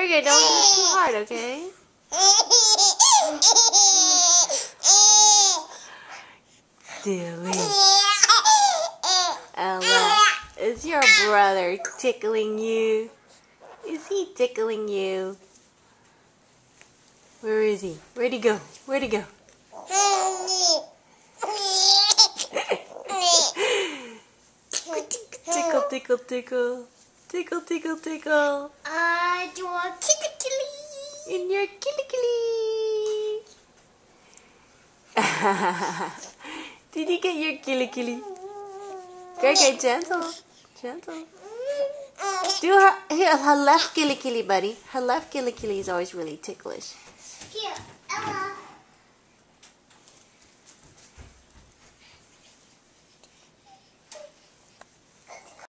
Very good. Don't do it too hard, okay? Silly. Ella, is your brother tickling you? Is he tickling you? Where is he? Where'd he go? Where'd he go? Tickle, tickle, tickle. Tickle, tickle, tickle. Do a kitty kitty. In your killy killy. Did you get your killy killy? Okay, gentle. Gentle. Do her left killy killy, buddy. Her left killy killy is always really ticklish. Here, Ella.